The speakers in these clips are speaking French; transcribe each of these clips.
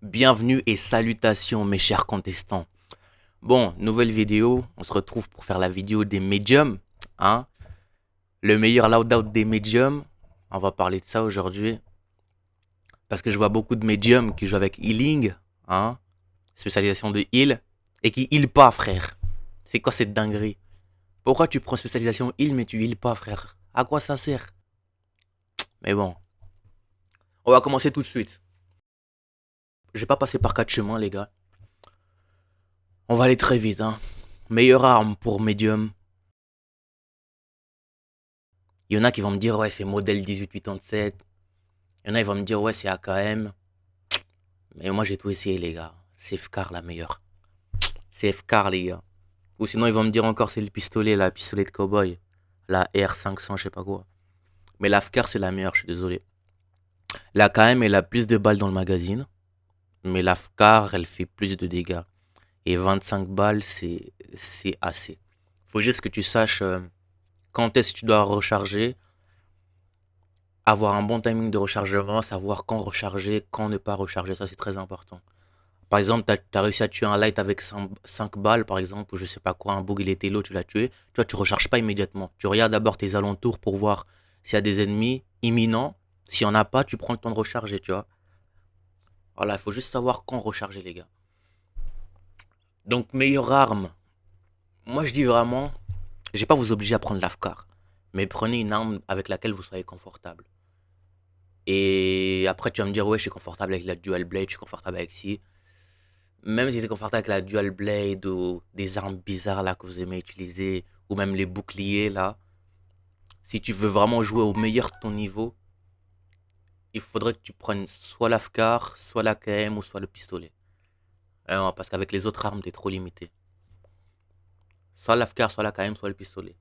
Bienvenue et salutations mes chers contestants. Bon, nouvelle vidéo, on se retrouve pour faire la vidéo des médiums, hein. Le meilleur loadout des médiums, on va parler de ça aujourd'hui. Parce que je vois beaucoup de médiums qui jouent avec healing, hein, spécialisation de heal, et qui heal pas frère. C'est quoi cette dinguerie? Pourquoi tu prends spécialisation heal mais tu heal pas frère? À quoi ça sert? Mais bon, on va commencer tout de suite. Je vais pas passer par quatre chemins les gars. On va aller très vite, hein. Meilleure arme pour médium. Il y en a qui vont me dire, ouais, c'est modèle 1887. Il y en a qui vont me dire, ouais, c'est AKM. Mais moi, j'ai tout essayé, les gars. C'est FCAR la meilleure. C'est FCAR, les gars. Ou sinon, ils vont me dire encore, c'est le pistolet, la pistolet de cowboy. La R500, je sais pas quoi. Mais la FCAR, c'est la meilleure, je suis désolé. La KM, elle a plus de balles dans le magazine. Mais la FCAR, elle fait plus de dégâts. Et 25 balles, c'est assez. Faut juste que tu saches quand est-ce que tu dois recharger, avoir un bon timing de rechargement, savoir quand recharger, quand ne pas recharger, ça c'est très important. Par exemple, tu as réussi à tuer un light avec 5 balles, par exemple, ou je sais pas quoi, un bug il était low, tu l'as tué. Tu vois, tu recharges pas immédiatement. Tu regardes d'abord tes alentours pour voir s'il y a des ennemis imminents. S'il y en a pas, tu prends le temps de recharger, tu vois. Voilà, il faut juste savoir quand recharger, les gars. Donc, meilleure arme. Moi, je dis vraiment, je vais pas vous obliger à prendre l'AFCAR, mais prenez une arme avec laquelle vous soyez confortable. Et après, tu vas me dire, ouais, je suis confortable avec la Dual Blade, je suis confortable avec si. Même si c'est confortable avec la Dual Blade ou des armes bizarres là que vous aimez utiliser, ou même les boucliers là, si tu veux vraiment jouer au meilleur de ton niveau, il faudrait que tu prennes soit l'AFCAR, soit l'AKM ou soit le pistolet. Parce qu'avec les autres armes, t'es trop limité. Soit l'AFCAR, soit l'AKM, soit le pistolet.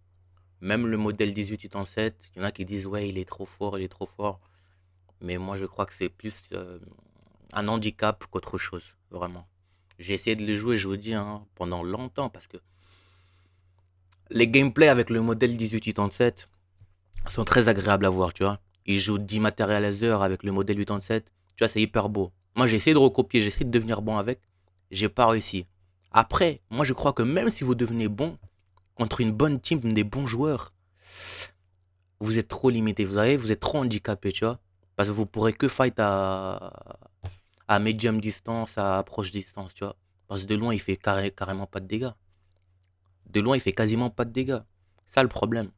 Même le modèle 1887, il y en a qui disent ouais, il est trop fort, il est trop fort. Mais moi, je crois que c'est plus un handicap qu'autre chose, vraiment. J'ai essayé de le jouer, je vous dis, hein, pendant longtemps, parce que les gameplays avec le modèle 1887 sont très agréables à voir, tu vois. Il joue 10 matériels laser avec le modèle 87, tu vois, c'est hyper beau. Moi, j'ai essayé de recopier, j'ai essayé de devenir bon avec, j'ai pas réussi. Après, moi, je crois que même si vous devenez bon, contre une bonne team, des bons joueurs, vous êtes trop limité, vous savez, vous êtes trop handicapé, tu vois. Parce que vous pourrez que fight à medium distance, à proche distance, tu vois. Parce que de loin, il fait carrément pas de dégâts. De loin, il fait quasiment pas de dégâts. Ça, le problème.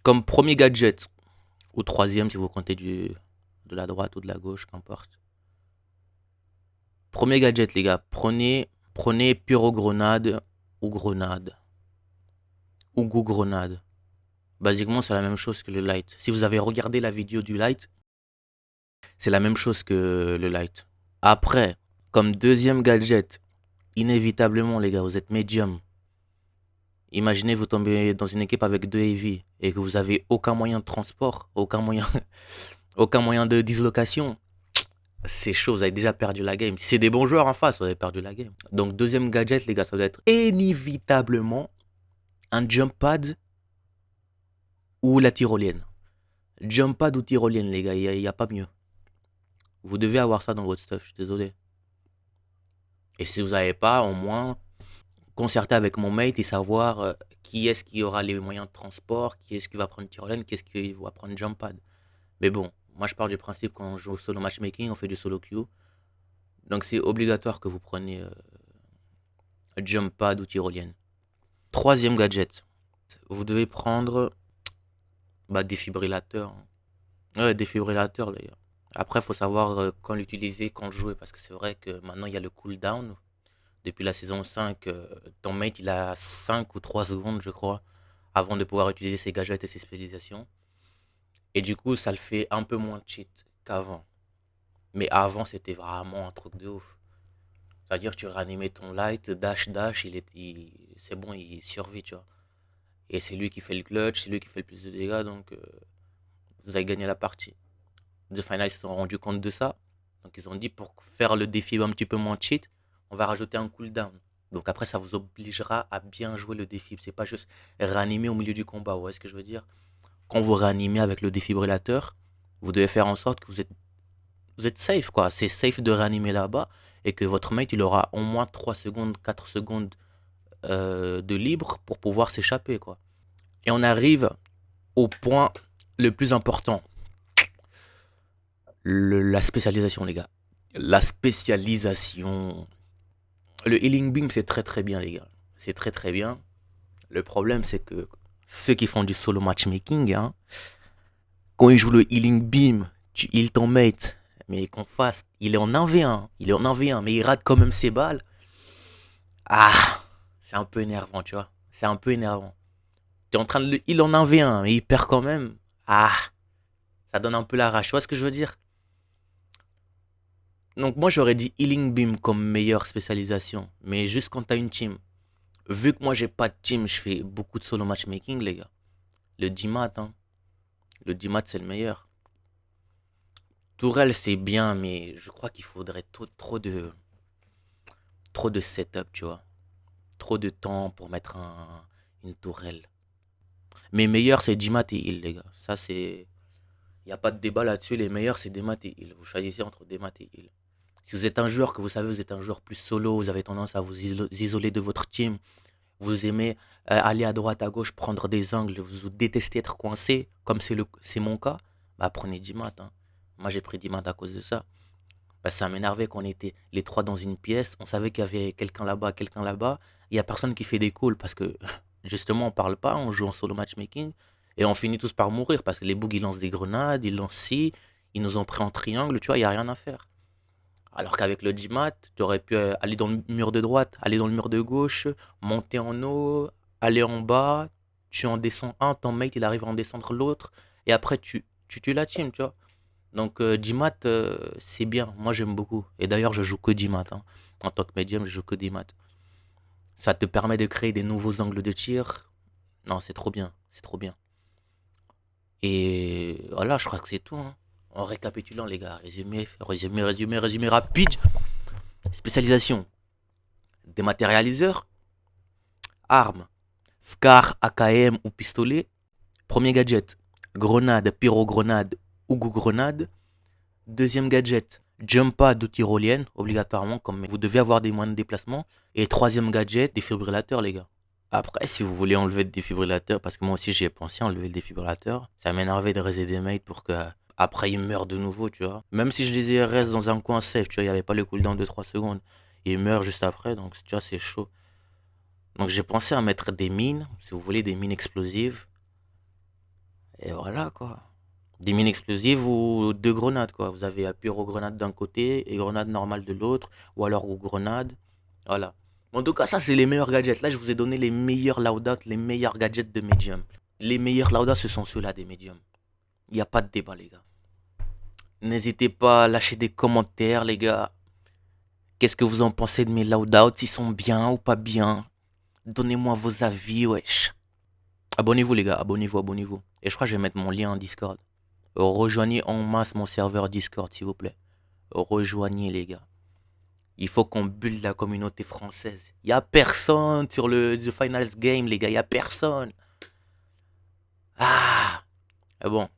Comme premier gadget, ou troisième si vous comptez de la droite ou de la gauche, qu'importe. Premier gadget, les gars, prenez pyro-grenade ou grenade. Ou goût-grenade. Basiquement, c'est la même chose que le light. Si vous avez regardé la vidéo du light, c'est la même chose que le light. Après, comme deuxième gadget, inévitablement, les gars, vous êtes médium. Imaginez, vous tombez dans une équipe avec deux heavy et que vous avez aucun moyen de transport, aucun moyen de dislocation. C'est chaud, vous avez déjà perdu la game. Si c'est des bons joueurs en face, vous avez perdu la game. Donc, deuxième gadget, les gars, ça doit être inévitablement un jump pad ou la tyrolienne. Jump pad ou tyrolienne, les gars, il y a pas mieux. Vous devez avoir ça dans votre stuff, je suis désolé. Et si vous n'avez pas, au moins, concerter avec mon mate et savoir qui est-ce qui aura les moyens de transport, qui est-ce qui va prendre tyrolienne, qui est-ce qui va prendre jump pad. Mais bon, moi je pars du principe quand on joue au solo matchmaking, on fait du solo queue. Donc c'est obligatoire que vous preniez jump pad ou tyrolienne. Troisième gadget, vous devez prendre défibrillateur. Ouais, défibrillateur les gars. Après, il faut savoir quand l'utiliser, quand le jouer, parce que c'est vrai que maintenant il y a le cooldown. Depuis la saison 5, ton mate il a 5 ou 3 secondes, je crois, avant de pouvoir utiliser ses gadgets et ses spécialisations. Et du coup, ça le fait un peu moins cheat qu'avant. Mais avant, c'était vraiment un truc de ouf. C'est-à-dire que tu réanimais ton light, dash, dash, c'est bon, il survit, tu vois. Et c'est lui qui fait le clutch, c'est lui qui fait le plus de dégâts, donc vous avez gagné la partie. The Final, ils se sont rendus compte de ça. Donc ils ont dit, pour faire le défi un petit peu moins cheat, on va rajouter un cooldown. Donc après, ça vous obligera à bien jouer le défi. C'est pas juste réanimer au milieu du combat, vous voyez ce que je veux dire? Quand vous réanimez avec le défibrillateur, vous devez faire en sorte que vous êtes vous êtes safe, quoi. C'est safe de réanimer là-bas et que votre mate, il aura au moins 3 secondes, 4 secondes de libre pour pouvoir s'échapper, quoi. Et on arrive au point le plus important. La spécialisation, les gars. La spécialisation. Le healing beam, c'est très très bien, les gars. C'est très très bien. Le problème, c'est que ceux qui font du solo matchmaking, hein, quand ils jouent le healing beam, tu heal ton mate, mais qu'on fasse, il est en 1v1, il est en 1v1, mais il rate quand même ses balles. Ah, c'est un peu énervant, tu vois. C'est un peu énervant. T'es en train de le heal en 1v1, mais il perd quand même. Ah, ça donne un peu la rage, tu vois ce que je veux dire? Donc moi j'aurais dit healing beam comme meilleure spécialisation, mais juste quand t'as une team. Vu que moi j'ai pas de team, je fais beaucoup de solo matchmaking, les gars. Le 10 mat, hein. Le 10 mat, c'est le meilleur. Tourelle, c'est bien, mais je crois qu'il faudrait trop de setup, tu vois. Trop de temps pour mettre une tourelle. Mais meilleur, c'est 10 mat et heal, les gars. Ça, c'est. Il n'y a pas de débat là-dessus. Les meilleurs, c'est des mat et heal. Vous choisissez entre des mat et heal. Si vous êtes un joueur que vous savez, vous êtes un joueur plus solo, vous avez tendance à vous isoler de votre team, vous aimez aller à droite, à gauche, prendre des angles, vous détestez être coincé, comme c'est mon cas, bah prenez 10 mat, hein. Moi j'ai pris 10 mat à cause de ça. Bah, ça m'énervait qu'on était les trois dans une pièce, on savait qu'il y avait quelqu'un là-bas, quelqu'un là-bas, il n'y a personne qui fait des calls parce que justement on parle pas, on joue en solo matchmaking, et on finit tous par mourir parce que les bugs ils lancent des grenades, ils lancent ci, ils nous ont pris en triangle, tu vois, il n'y a rien à faire. Alors qu'avec le Gmat, tu aurais pu aller dans le mur de droite, aller dans le mur de gauche, monter en haut, aller en bas, tu en descends un, ton mate il arrive à en descendre l'autre, et après tu tues la team, tu vois. Donc Gmat, c'est bien, moi j'aime beaucoup. Et d'ailleurs je joue que Gmat, hein. En tant que médium, je joue que Gmat. Ça te permet de créer des nouveaux angles de tir. Non, c'est trop bien, c'est trop bien. Et voilà, je crois que c'est tout, hein. En récapitulant les gars, résumé rapide. Spécialisation. Dématérialiseur, armes, FCAR, AKM ou pistolet. Premier gadget, grenade, pyrogrenade ou grenade. Deuxième gadget, jump pad ou tyrolienne, obligatoirement, comme vous devez avoir des moyens de déplacement. Et troisième gadget, défibrillateur, les gars. Après, si vous voulez enlever le défibrillateur, parce que moi aussi j'y ai pensé enlever le défibrillateur, ça m'énervait de raiser des mates pour que après ils meurent de nouveau, tu vois. Même si je les ai restent dans un coin safe, tu vois, il n'y avait pas le cooldown de 3 secondes. Ils meurent juste après, donc tu vois, c'est chaud. Donc j'ai pensé à mettre des mines, si vous voulez, des mines explosives. Et voilà quoi. Des mines explosives ou deux grenades quoi. Vous avez pyro-grenade d'un côté et grenade normale de l'autre. Ou alors ou grenade. Voilà. En tout cas, ça c'est les meilleurs gadgets. Là, je vous ai donné les meilleurs loadouts, les meilleurs gadgets de medium. Les meilleurs loadouts, ce sont ceux-là des mediums. Il n'y a pas de débat, les gars. N'hésitez pas à lâcher des commentaires, les gars. Qu'est-ce que vous en pensez de mes loadouts? Ils sont bien ou pas bien? Donnez-moi vos avis, wesh. Abonnez-vous les gars, abonnez-vous. Et je crois que je vais mettre mon lien en Discord. Rejoignez en masse mon serveur Discord s'il vous plaît. Rejoignez les gars. Il faut qu'on build la communauté française. Il n'y a personne sur le The Finals Game les gars, il n'y a personne. Ah. Bon,